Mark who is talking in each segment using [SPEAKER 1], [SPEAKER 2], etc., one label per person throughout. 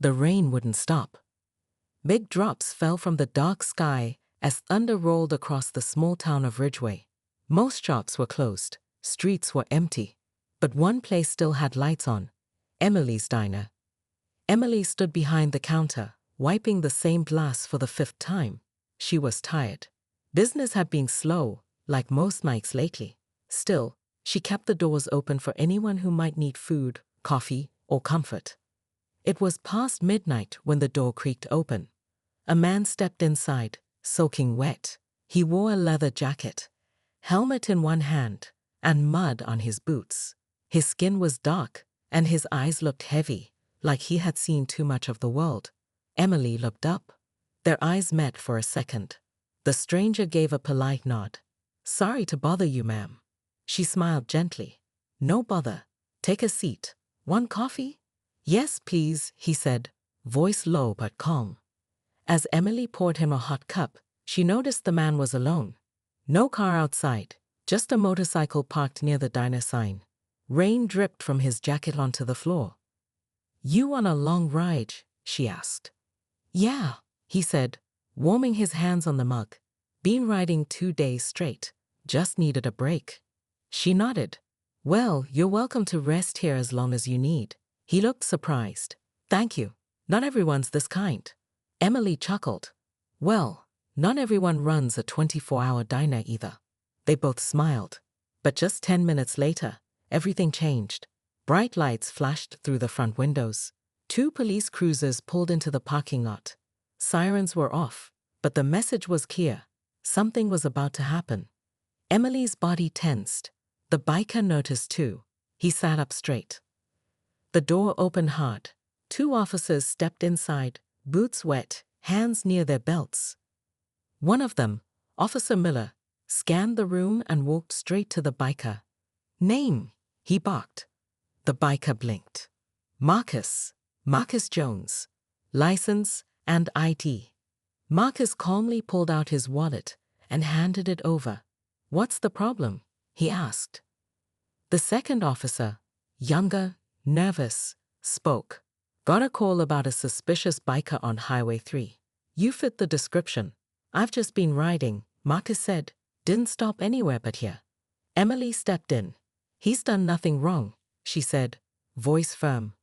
[SPEAKER 1] The rain wouldn't stop. Big drops fell from the dark sky as thunder rolled across the small town of Ridgeway. Most shops were closed, streets were empty, but one place still had lights on: Emily's diner. Emily stood behind the counter, wiping the same glass for the 5th time. She was tired. Business had been slow, like most nights lately. Still, she kept the doors open for anyone who might need food, coffee, or comfort. It was past midnight when the door creaked open. A man stepped inside, soaking wet. He wore a leather jacket, helmet in one hand, and mud on his boots. His skin was dark, and his eyes looked heavy, like he had seen too much of the world. Emily looked up. Their eyes met for a second. The stranger gave a polite nod. "Sorry to bother you, ma'am." She smiled gently. "No bother. Take a seat. Want coffee?" "Yes, please," he said, voice low but calm. As Emily poured him a hot cup, she noticed the man was alone. No car outside, just a motorcycle parked near the diner sign. Rain dripped from his jacket onto the floor. "You on a long ride?" she asked. "Yeah," he said, warming his hands on the mug. "Been riding 2 days straight. Just needed a break." She nodded. "Well, you're welcome to rest here as long as you need." He looked surprised. "Thank you. Not everyone's this kind." Emily chuckled. "Well, not everyone runs a 24-hour diner either." They both smiled. But just 10 minutes later, everything changed. Bright lights flashed through the front windows. 2 police cruisers pulled into the parking lot. Sirens were off, but the message was clear. Something was about to happen. Emily's body tensed. The biker noticed too. He sat up straight. The door opened hard. 2 officers stepped inside, boots wet, hands near their belts. One of them, Officer Miller, scanned the room and walked straight to the biker. "Name," he barked. The biker blinked. Marcus Jones. License and ID." Marcus calmly pulled out his wallet and handed it over. "What's the problem?" he asked. The second officer, younger, nervous, spoke. "Got a call about a suspicious biker on Highway 3. You fit the description. I've just been riding," Marcus said. "Didn't stop anywhere but here." Emily stepped in. "He's done nothing wrong," she said, voice firm.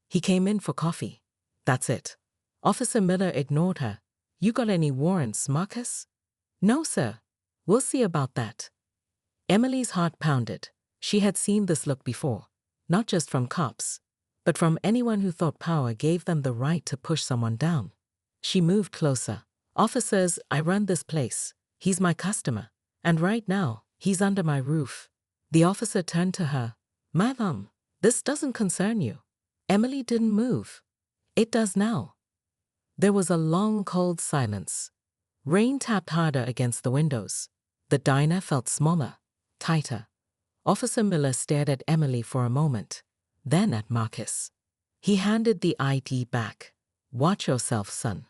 [SPEAKER 1] "He came in for coffee. That's it." Officer Miller ignored her. "You got any warrants, Marcus?" "No, sir. We'll see about that." Emily's heart pounded. She had seen this look before, not just from cops, but from anyone who thought power gave them the right to push someone down. She moved closer. "Officers, I run this place. He's my customer. And right now, he's under my roof." The officer turned to her. "Madam, this doesn't concern you." Emily didn't move. "It does now." There was a long, cold silence. Rain tapped harder against the windows. The diner felt smaller, tighter. Officer Miller stared at Emily for a moment, then at Marcus. He handed the ID back. "Watch yourself, son."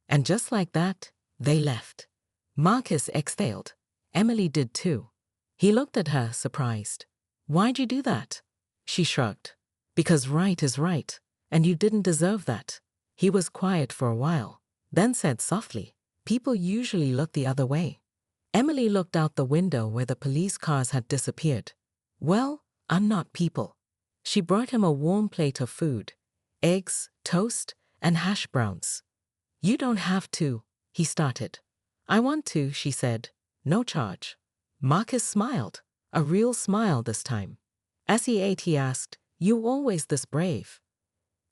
[SPEAKER 1] And just like that, they left. Marcus exhaled. Emily did too. He looked at her, surprised. "Why'd you do that?" She shrugged. "Because right is right, and you didn't deserve that." He was quiet for a while, then said softly, "People usually look the other way." Emily looked out the window where the police cars had disappeared. "Well, I'm not people." She brought him a warm plate of food, eggs, toast, and hash browns. "You don't have to," he started. "I want to," she said. "No charge." Marcus smiled, a real smile this time. As he ate, he asked, "You always this brave?"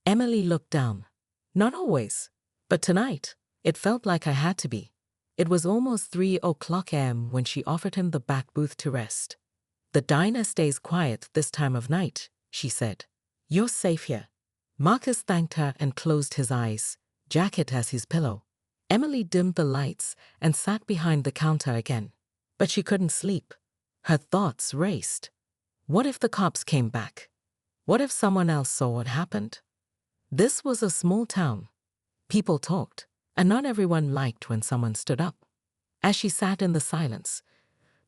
[SPEAKER 1] Emily looked down. "Not always. But tonight, it felt like I had to be." It was almost 3 a.m. when she offered him the back booth to rest. "The diner stays quiet this time of night," she said. "You're safe here." Marcus thanked her and closed his eyes, jacket as his pillow. Emily dimmed the lights and sat behind the counter again. But she couldn't sleep. Her thoughts raced. What if the cops came back? What if someone else saw what happened? This was a small town. People talked, and not everyone liked when someone stood up. As she sat in the silence,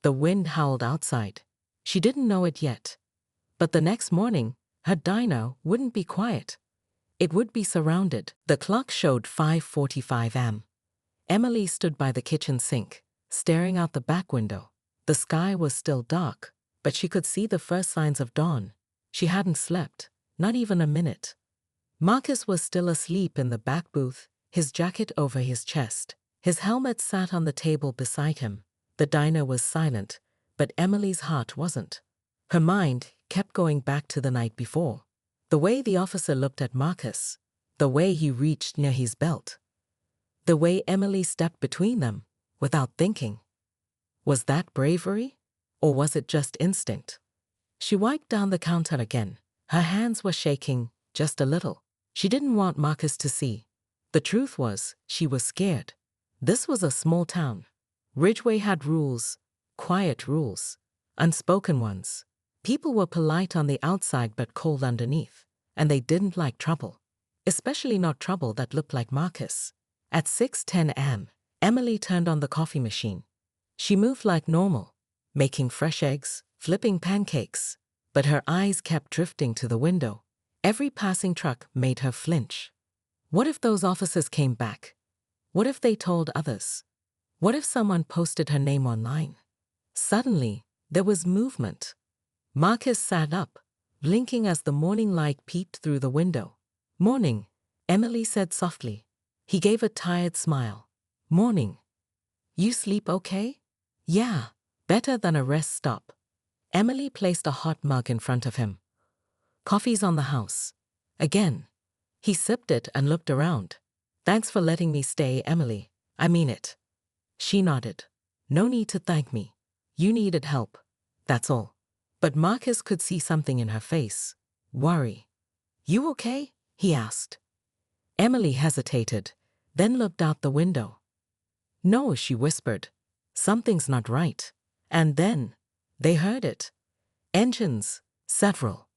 [SPEAKER 1] the wind howled outside. She didn't know it yet. But the next morning, her diner wouldn't be quiet. It would be surrounded. The clock showed 5:45 am. Emily stood by the kitchen sink, staring out the back window. The sky was still dark, but she could see the first signs of dawn. She hadn't slept, not even a minute. Marcus was still asleep in the back booth, his jacket over his chest. His helmet sat on the table beside him. The diner was silent, but Emily's heart wasn't. Her mind kept going back to the night before. The way the officer looked at Marcus, the way he reached near his belt, the way Emily stepped between them without thinking. Was that bravery? Or was it just instinct? She wiped down the counter again. Her hands were shaking just a little. She didn't want Marcus to see. The truth was, she was scared. This was a small town. Ridgeway had rules, quiet rules, unspoken ones. People were polite on the outside but cold underneath, and they didn't like trouble, especially not trouble that looked like Marcus. At 6:10 am, Emily turned on the coffee machine. She moved like normal, making fresh eggs, flipping pancakes, but her eyes kept drifting to the window. Every passing truck made her flinch. What if those officers came back? What if they told others? What if someone posted her name online? Suddenly, there was movement. Marcus sat up, blinking as the morning light peeked through the window. "Morning," Emily said softly. He gave a tired smile. "Morning. You sleep okay?" "Yeah, better than a rest stop." Emily placed a hot mug in front of him. "Coffee's on the house." Again. He sipped it and looked around. "Thanks for letting me stay, Emily. I mean it." She nodded. "No need to thank me. You needed help. That's all." But Marcus could see something in her face. Worry. "You okay?" he asked. Emily hesitated, then looked out the window. "No," she whispered. "Something's not right." And then, they heard it. Engines, several.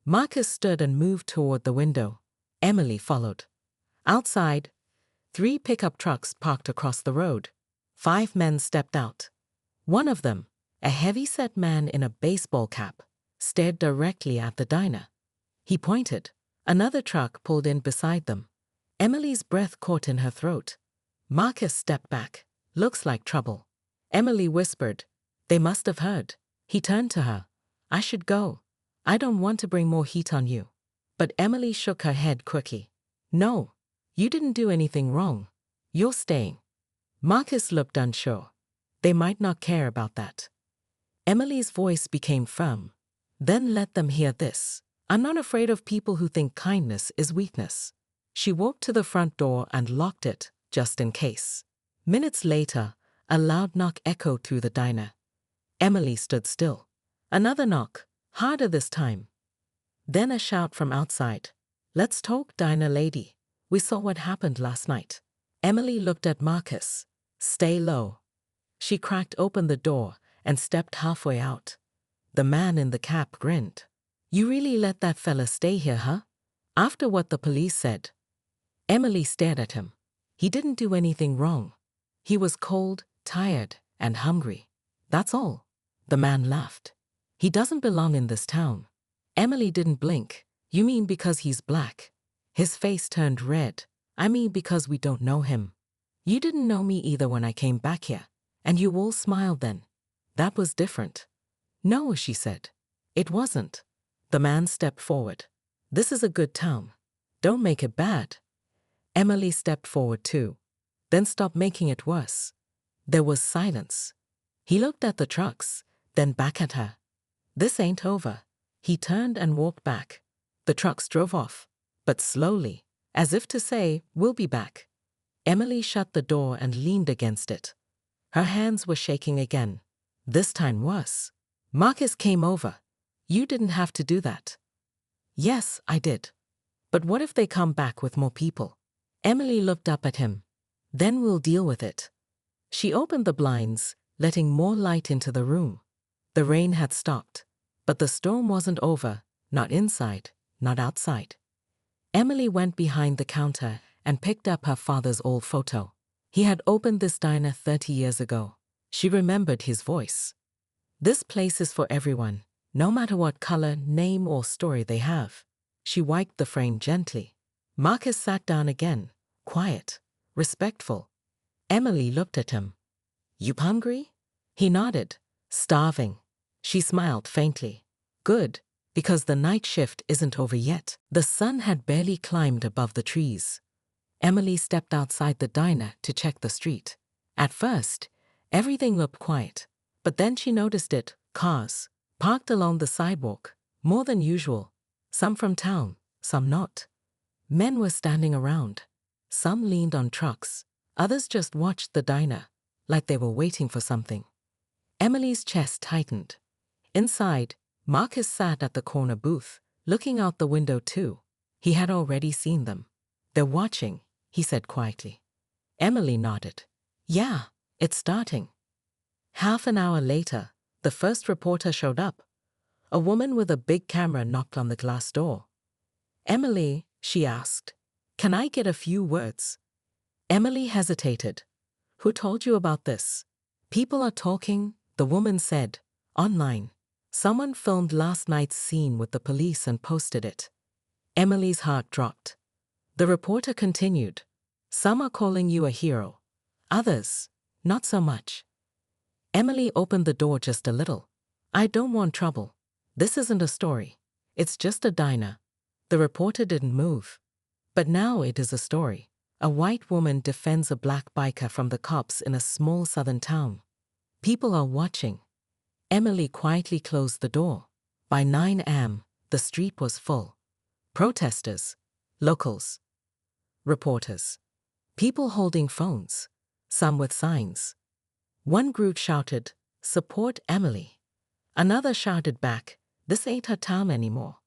[SPEAKER 1] Marcus stood and moved toward the window. Emily followed. Outside, 3 pickup trucks parked across the road. 5 men stepped out. One of them, a heavy-set man in a baseball cap, stared directly at the diner. He pointed. Another truck pulled in beside them. Emily's breath caught in her throat. Marcus stepped back. "Looks like trouble." Emily whispered. "They must have heard." He turned to her. "I should go. I don't want to bring more heat on you." But Emily shook her head quickly. "No, you didn't do anything wrong. You're staying." Marcus looked unsure. They might not care about that. Emily's voice became firm. "Then let them hear this. I'm not afraid of people who think kindness is weakness." She walked to the front door and locked it, just in case. Minutes later, a loud knock echoed through the diner. Emily stood still. Another knock, harder this time. Then a shout from outside. "Let's talk, diner lady. We saw what happened last night." Emily looked at Marcus. "Stay low." She cracked open the door and stepped halfway out. The man in the cap grinned. "You really let that fella stay here, huh? After what the police said?" Emily stared at him. He didn't do anything wrong. He was cold, tired, and hungry. That's all. The man laughed. "He doesn't belong in this town." Emily didn't blink. "You mean because he's black?" His face turned red. "I mean because we don't know him. You didn't know me either when I came back here. And you all smiled then. That was different." "No," she said. "It wasn't." The man stepped forward. "This is a good town. Don't make it bad." Emily stepped forward too. "Then stop making it worse." There was silence. He looked at the trucks, then back at her. "This ain't over." He turned and walked back. The trucks drove off, but slowly, as if to say, "We'll be back." Emily shut the door and leaned against it. Her hands were shaking again, this time worse. "Marcus came over. You didn't have to do that." "Yes, I did. But what if they come back with more people?" Emily looked up at him. "Then we'll deal with it." She opened the blinds, letting more light into the room. The rain had stopped, but the storm wasn't over, not inside, not outside. Emily went behind the counter and picked up her father's old photo. He had opened this diner 30 years ago. She remembered his voice. "This place is for everyone, no matter what color, name, or story they have." She wiped the frame gently. Marcus sat down again, quiet, respectful. Emily looked at him. You hungry? He nodded. Starving. She smiled faintly. Good, because the night shift isn't over yet. The sun had barely climbed above the trees. Emily stepped outside the diner to check the street. At first, everything looked quiet, but then she noticed it, cars, parked along the sidewalk, more than usual, some from town, some not. Men were standing around. Some leaned on trucks, others just watched the diner, like they were waiting for something. Emily's chest tightened. Inside, Marcus sat at the corner booth, looking out the window too. He had already seen them. They're watching, he said quietly. Emily nodded. Yeah, it's starting. Half an hour later, the first reporter showed up. A woman with a big camera knocked on the glass door. Emily, she asked, can I get a few words? Emily hesitated. Who told you about this? People are talking, the woman said. Online. Someone filmed last night's scene with the police and posted it. Emily's heart dropped. The reporter continued. Some are calling you a hero. Others, not so much. Emily opened the door just a little. I don't want trouble. This isn't a story. It's just a diner. The reporter didn't move. But now it is a story. A white woman defends a black biker from the cops in a small southern town. People are watching. Emily quietly closed the door. By 9 a.m., the street was full. Protesters, locals, reporters, people holding phones, some with signs. One group shouted, support Emily. Another shouted back, this ain't her town anymore.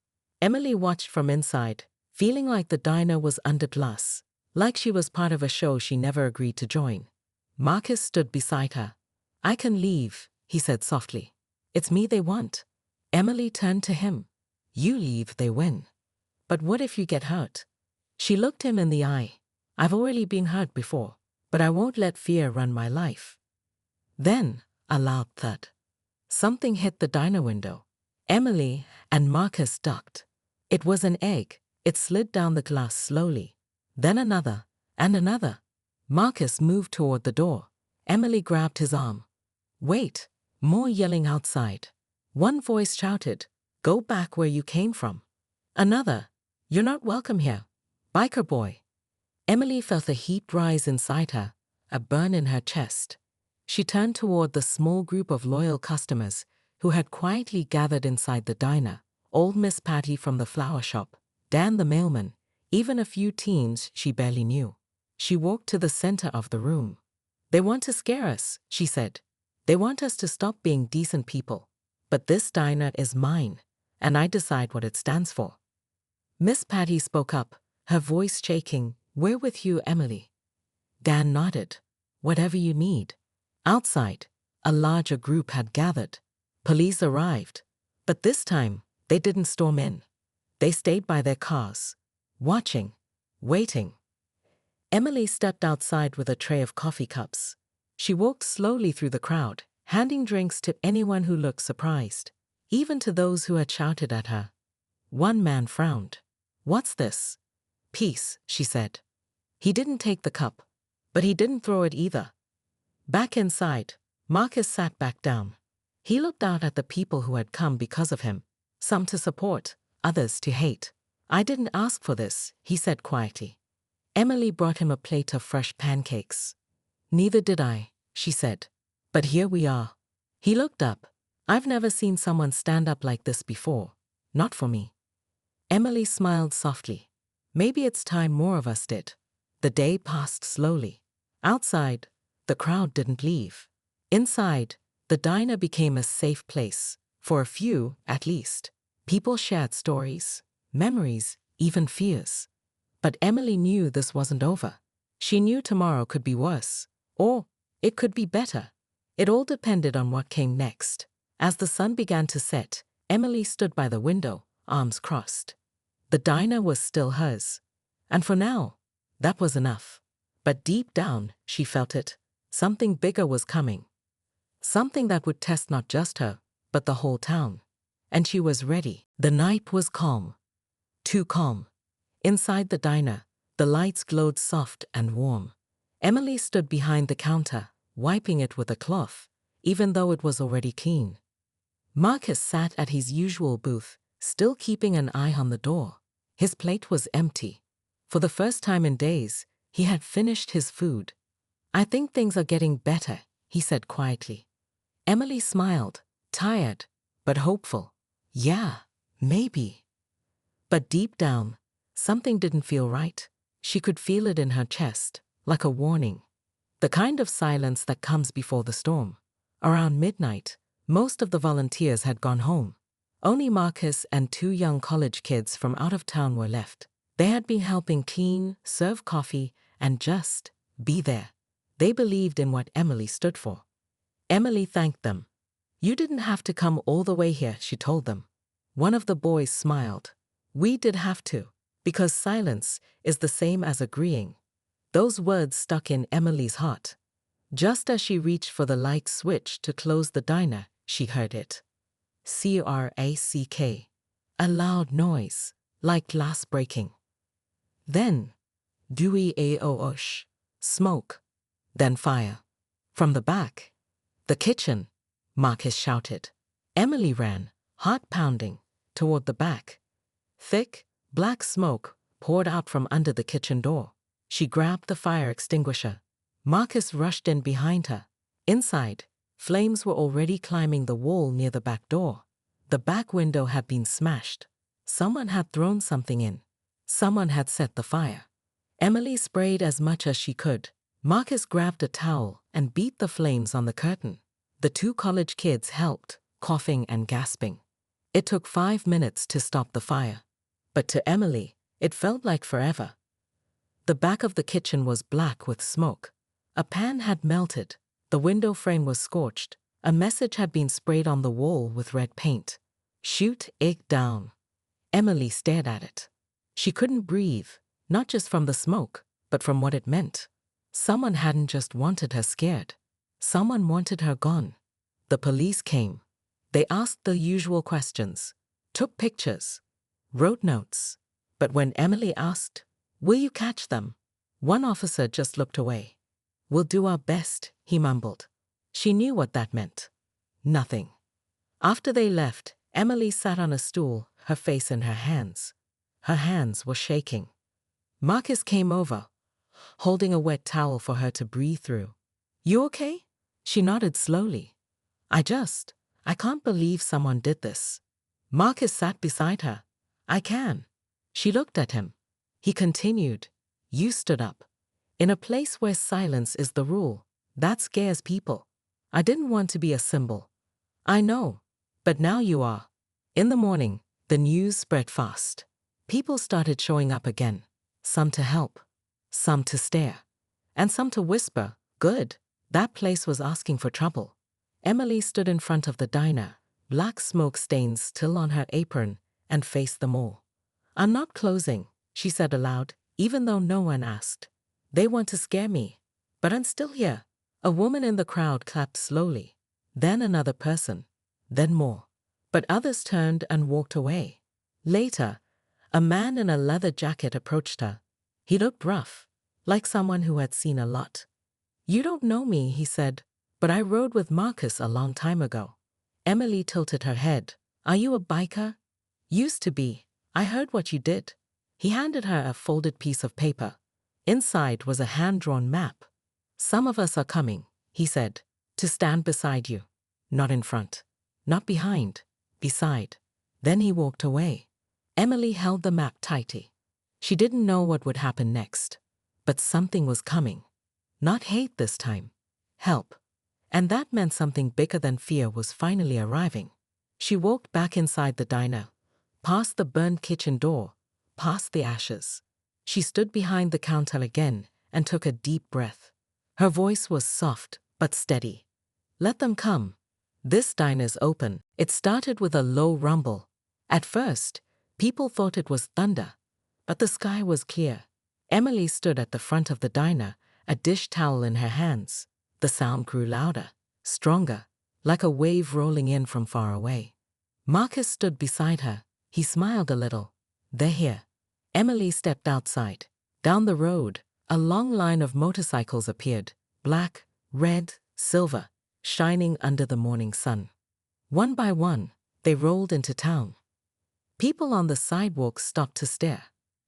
[SPEAKER 1] Emily watched from inside, feeling like the diner was under glass, like she was part of a show she never agreed to join. Marcus stood beside her. I can leave, he said softly. It's me they want. Emily turned to him. You leave, they win. But what if you get hurt? She looked him in the eye. I've already been hurt before, but I won't let fear run my life. Then, a loud thud. Something hit the diner window. Emily and Marcus ducked. It was an egg. It slid down the glass slowly. Then another, and another. Marcus moved toward the door. Emily grabbed his arm. Wait, more yelling outside. One voice shouted, go back where you came from. Another, you're not welcome here. Biker boy. Emily felt a heat rise inside her, a burn in her chest. She turned toward the small group of loyal customers who had quietly gathered inside the diner. Old Miss Patty from the flower shop, Dan the mailman, even a few teens she barely knew. She walked to the center of the room. They want to scare us, she said. They want us to stop being decent people. But this diner is mine, and I decide what it stands for. Miss Patty spoke up, her voice shaking. We're with you, Emily. Dan nodded. Whatever you need. Outside, a larger group had gathered. Police arrived. But this time, they didn't storm in. They stayed by their cars, watching, waiting. Emily stepped outside with a tray of coffee cups. She walked slowly through the crowd, handing drinks to anyone who looked surprised, even to those who had shouted at her. One man frowned. What's this? Peace, she said. He didn't take the cup, but he didn't throw it either. Back inside, Marcus sat back down. He looked out at the people who had come because of him, some to support, others to hate. I didn't ask for this, he said quietly. Emily brought him a plate of fresh pancakes. Neither did I, she said. But here we are. He looked up. I've never seen someone stand up like this before. Not for me. Emily smiled softly. Maybe it's time more of us did. The day passed slowly. Outside, the crowd didn't leave. Inside, the diner became a safe place, for a few, at least. People shared stories, memories, even fears. But Emily knew this wasn't over. She knew tomorrow could be worse, or it could be better. It all depended on what came next. As the sun began to set, Emily stood by the window, arms crossed. The diner was still hers. And for now, that was enough. But deep down, she felt it. Something bigger was coming. Something that would test not just her, but the whole town. And she was ready. The night was calm. Too calm. Inside the diner, the lights glowed soft and warm. Emily stood behind the counter, wiping it with a cloth, even though it was already clean. Marcus sat at his usual booth, still keeping an eye on the door. His plate was empty. For the first time in days, he had finished his food. "I think things are getting better," he said quietly. Emily smiled, tired, but hopeful. "Yeah, maybe." But deep down, something didn't feel right. She could feel it in her chest, like a warning. The kind of silence that comes before the storm. Around midnight, most of the volunteers had gone home. Only Marcus and 2 young college kids from out of town were left. They had been helping clean, serve coffee, and just be there. They believed in what Emily stood for. Emily thanked them. "You didn't have to come all the way here," she told them. One of the boys smiled. "We did have to, because silence is the same as agreeing." Those words stuck in Emily's heart. Just as she reached for the light switch to close the diner, she heard it. Crack. A loud noise, like glass breaking. Then, dewy aoosh, smoke, then fire. From the back, the kitchen, Marcus shouted. Emily ran, heart pounding, toward the back. Thick, black smoke poured out from under the kitchen door. She grabbed the fire extinguisher. Marcus rushed in behind her. Inside, flames were already climbing the wall near the back door. The back window had been smashed. Someone had thrown something in. Someone had set the fire. Emily sprayed as much as she could. Marcus grabbed a towel and beat the flames on the curtain. The 2 college kids helped, coughing and gasping. It took 5 minutes to stop the fire. But to Emily, it felt like forever. The back of the kitchen was black with smoke. A pan had melted. The window frame was scorched. A message had been sprayed on the wall with red paint. "Shoot it down." Emily stared at it. She couldn't breathe, not just from the smoke, but from what it meant. Someone hadn't just wanted her scared. Someone wanted her gone. The police came. They asked the usual questions, took pictures, wrote notes. But when Emily asked, "Will you catch them?" one officer just looked away. "We'll do our best," he mumbled. She knew what that meant. Nothing. After they left, Emily sat on a stool, her face in her hands. Her hands were shaking. Marcus came over, holding a wet towel for her to breathe through. "You okay?" She nodded slowly. I can't believe someone did this." Marcus sat beside her. "I can." She looked at him. He continued, "You stood up. In a place where silence is the rule, that scares people. I didn't want to be a symbol. I know, but now you are." In the morning, the news spread fast. People started showing up again, some to help, some to stare, and some to whisper, "Good." That place was asking for trouble. Emily stood in front of the diner, black smoke stains still on her apron, and faced them all. "I'm not closing," she said aloud, even though no one asked. "They want to scare me, but I'm still here." A woman in the crowd clapped slowly, then another person, then more. But others turned and walked away. Later, a man in a leather jacket approached her. He looked rough, like someone who had seen a lot. "You don't know me," he said, "but I rode with Marcus a long time ago." Emily tilted her head. "Are you a biker?" "Used to be. I heard what you did." He handed her a folded piece of paper. Inside was a hand-drawn map. "Some of us are coming," he said, "to stand beside you. Not in front. Not behind. Beside." Then he walked away. Emily held the map tightly. She didn't know what would happen next. But something was coming. Not hate this time. Help. And that meant something bigger than fear was finally arriving. She walked back inside the diner, past the burned kitchen door, past the ashes. She stood behind the counter again and took a deep breath. Her voice was soft but steady. "Let them come. This diner's open." It started with a low rumble. At first, people thought it was thunder, but the sky was clear. Emily stood at the front of the diner, a dish towel in her hands. The sound grew louder, stronger, like a wave rolling in from far away. Marcus stood beside her. He smiled a little. "They're here." Emily stepped outside. Down the road, a long line of motorcycles appeared, black, red, silver, shining under the morning sun. One by one, they rolled into town. People on the sidewalk stopped to stare.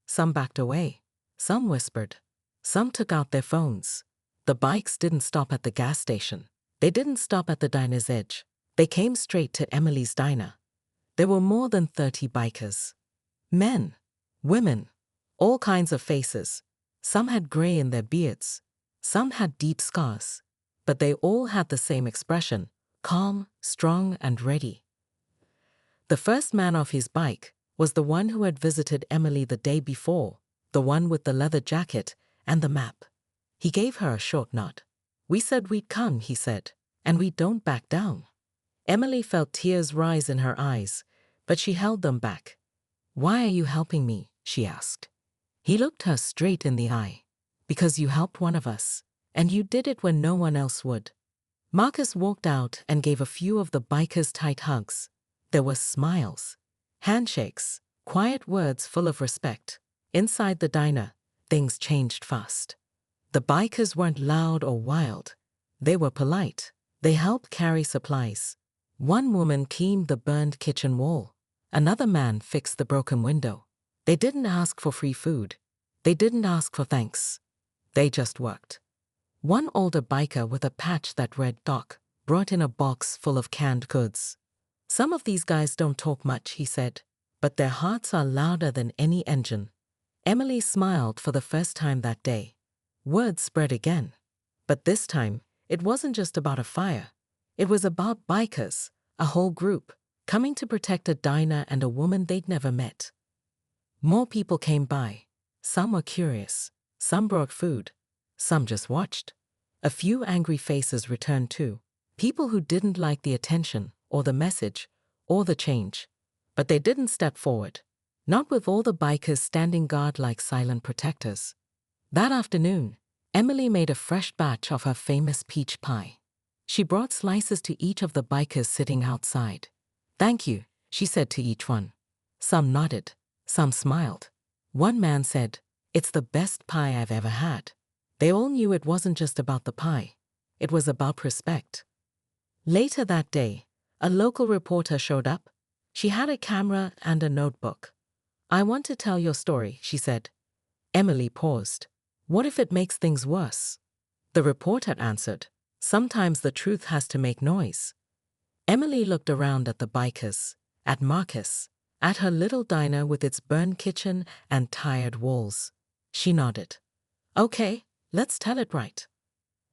[SPEAKER 1] Some backed away. Some whispered. Some took out their phones. The bikes didn't stop at the gas station. They didn't stop at the diner's edge. They came straight to Emily's diner. There were more than 30 bikers. Men, women, all kinds of faces. Some had gray in their beards. Some had deep scars. But they all had the same expression, calm, strong, and ready. The first man off his bike was the one who had visited Emily the day before, the one with the leather jacket and the map. He gave her a short nod. "We said we'd come," he said, "and we don't back down." Emily felt tears rise in her eyes, but she held them back. "Why are you helping me?" she asked. He looked her straight in the eye. "Because you helped one of us, and you did it when no one else would." Marcus walked out and gave a few of the bikers tight hugs. There were smiles, handshakes, quiet words full of respect. Inside the diner, things changed fast. The bikers weren't loud or wild. They were polite. They helped carry supplies. One woman cleaned the burned kitchen wall. Another man fixed the broken window. They didn't ask for free food. They didn't ask for thanks. They just worked. One older biker with a patch that read "Doc" brought in a box full of canned goods. "Some of these guys don't talk much," he said, "but their hearts are louder than any engine." Emily smiled for the first time that day. Word spread again. But this time, it wasn't just about a fire. It was about bikers, a whole group, coming to protect a diner and a woman they'd never met. More people came by. Some were curious. Some brought food. Some just watched. A few angry faces returned too. People who didn't like the attention, or the message, or the change. But they didn't step forward. Not with all the bikers standing guard like silent protectors. That afternoon, Emily made a fresh batch of her famous peach pie. She brought slices to each of the bikers sitting outside. "Thank you," she said to each one. Some nodded. Some smiled. One man said, "It's the best pie I've ever had." They all knew it wasn't just about the pie. It was about respect. Later that day, a local reporter showed up. She had a camera and a notebook. "I want to tell your story," she said. Emily paused. "What if it makes things worse?" The reporter answered, "Sometimes the truth has to make noise." Emily looked around at the bikers, at Marcus, at her little diner with its burned kitchen and tired walls. She nodded. "Okay, let's tell it right."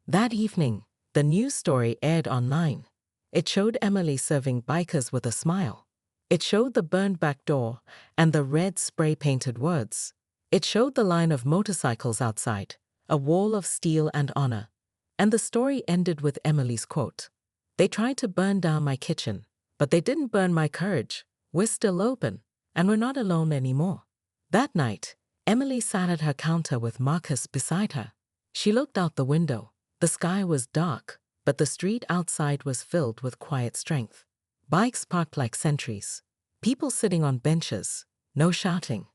[SPEAKER 1] That evening, the news story aired online. It showed Emily serving bikers with a smile. It showed the burned back door and the red spray-painted words. It showed the line of motorcycles outside, a wall of steel and honor. And the story ended with Emily's quote. "They tried to burn down my kitchen, but they didn't burn my courage. We're still open, and we're not alone anymore." That night, Emily sat at her counter with Marcus beside her. She looked out the window. The sky was dark, but the street outside was filled with quiet strength. Bikes parked like sentries. People sitting on benches. No shouting.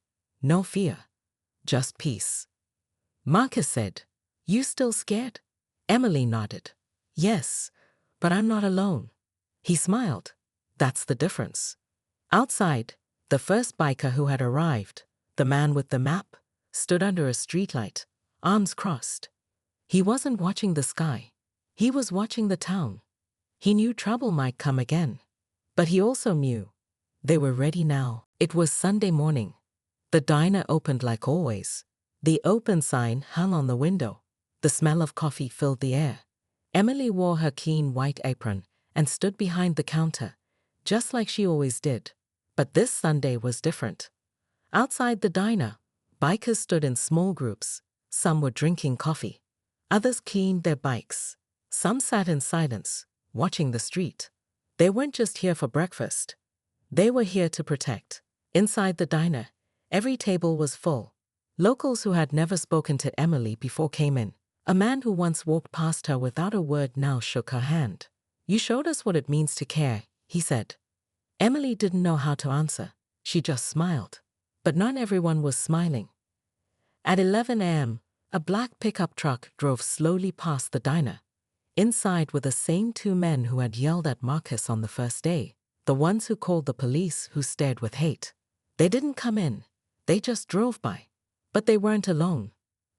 [SPEAKER 1] No fear. Just peace. Marcus said, "You still scared?" Emily nodded. "Yes, but I'm not alone." He smiled. "That's the difference." Outside, the first biker who had arrived, the man with the map, stood under a streetlight, arms crossed. He wasn't watching the sky. He was watching the town. He knew trouble might come again. But he also knew they were ready now. It was Sunday morning. The diner opened like always. The open sign hung on the window. The smell of coffee filled the air. Emily wore her clean white apron and stood behind the counter, just like she always did. But this Sunday was different. Outside the diner, bikers stood in small groups. Some were drinking coffee. Others cleaned their bikes. Some sat in silence, watching the street. They weren't just here for breakfast. They were here to protect. Inside the diner, every table was full. Locals who had never spoken to Emily before came in. A man who once walked past her without a word now shook her hand. "You showed us what it means to care," he said. Emily didn't know how to answer. She just smiled. But not everyone was smiling. At 11 a.m., a black pickup truck drove slowly past the diner. Inside were the same two men who had yelled at Marcus on the first day, the ones who called the police, who stared with hate. They didn't come in, they just drove by. But they weren't alone.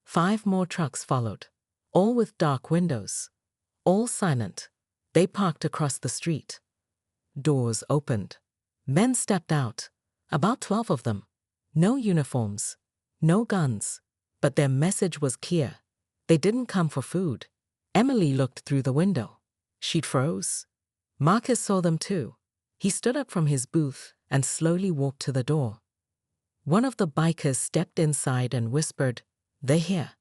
[SPEAKER 1] 5 more trucks followed, all with dark windows, all silent. They parked across the street. Doors opened. Men stepped out, about 12 of them. No uniforms, no guns, but their message was clear. They didn't come for food. Emily looked through the window. She froze. Marcus saw them too. He stood up from his booth and slowly walked to the door. One of the bikers stepped inside and whispered, "They're here.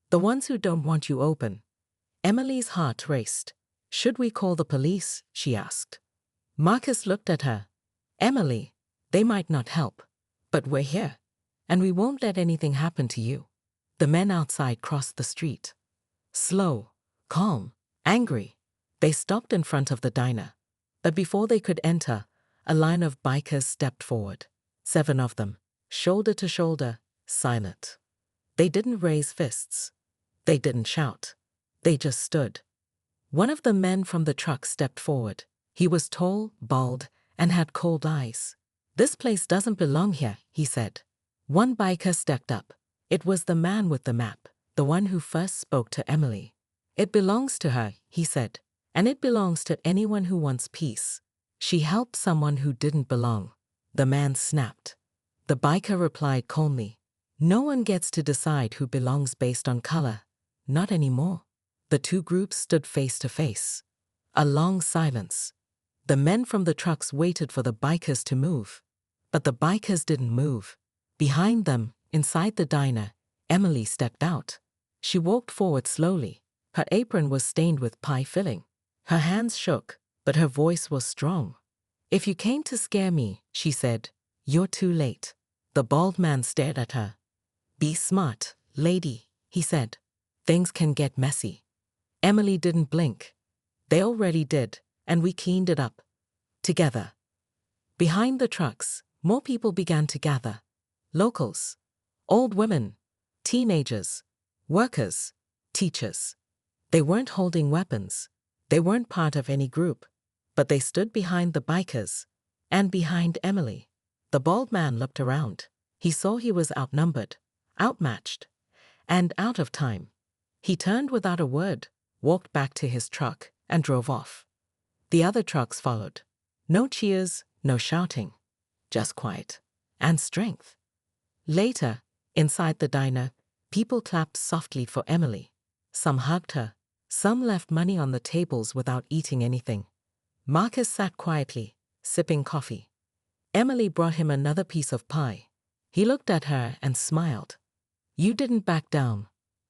[SPEAKER 1] The ones who don't want you open." Emily's heart raced. "Should we call the police?" she asked. Marcus looked at her. "Emily, they might not help, but we're here, and we won't let anything happen to you." The men outside crossed the street. Slow, calm, angry. They stopped in front of the diner. But before they could enter, a line of bikers stepped forward. 7 of them, shoulder to shoulder, silent. They didn't raise fists. They didn't shout. They just stood. One of the men from the truck stepped forward. He was tall, bald, and had cold eyes. "This place doesn't belong here," he said. One biker stepped up. It was the man with the map, the one who first spoke to Emily. "It belongs to her," he said, "and it belongs to anyone who wants peace." She helped someone who didn't belong. The man snapped. The biker replied calmly, "No one gets to decide who belongs based on color. Not anymore." The two groups stood face to face. A long silence. The men from the trucks waited for the bikers to move. But the bikers didn't move. Behind them, inside the diner, Emily stepped out. She walked forward slowly. Her apron was stained with pie filling. Her hands shook, but her voice was strong. "If you came to scare me," she said, "you're too late." The bald man stared at her. "Be smart, lady," he said. "Things can get messy." Emily didn't blink. "They already did, and we cleaned it up. Together." Behind the trucks, more people began to gather. Locals, old women, teenagers, workers, teachers. They weren't holding weapons. They weren't part of any group. But they stood behind the bikers and behind Emily. The bald man looked around. He saw he was outnumbered, outmatched, and out of time. He turned without a word, walked back to his truck, and drove off. The other trucks followed. No cheers, no shouting, just quiet and strength. Later, inside the diner, people clapped softly for Emily. Some hugged her. Some left money on the tables without eating anything. Marcus sat quietly, sipping coffee. Emily brought him another piece of pie. He looked at her and smiled. "You didn't back down."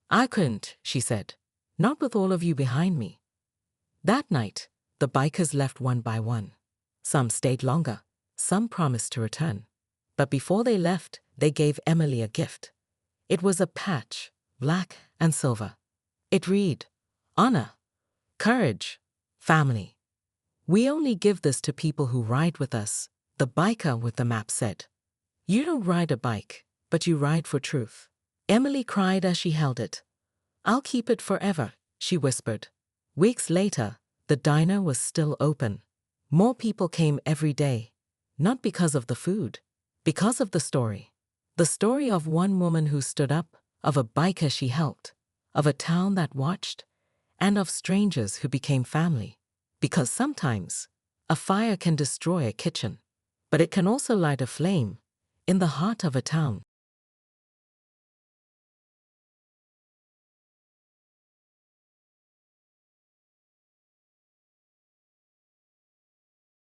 [SPEAKER 1] "I couldn't," she said. "Not with all of you behind me." That night, the bikers left one by one. Some stayed longer. Some promised to return. But before they left, they gave Emily a gift. It was a patch, black and silver. It read, "Honor, courage, family." "We only give this to people who ride with us," the biker with the map said. "You don't ride a bike, but you ride for truth." Emily cried as she held it. "I'll keep it forever," she whispered. Weeks later, the diner was still open. More people came every day, not because of the food, because of the story. The story of one woman who stood up, of a biker she helped, of a town that watched, and of strangers who became family. Because sometimes, a fire can destroy a kitchen, but it can also light a flame in the heart of a town.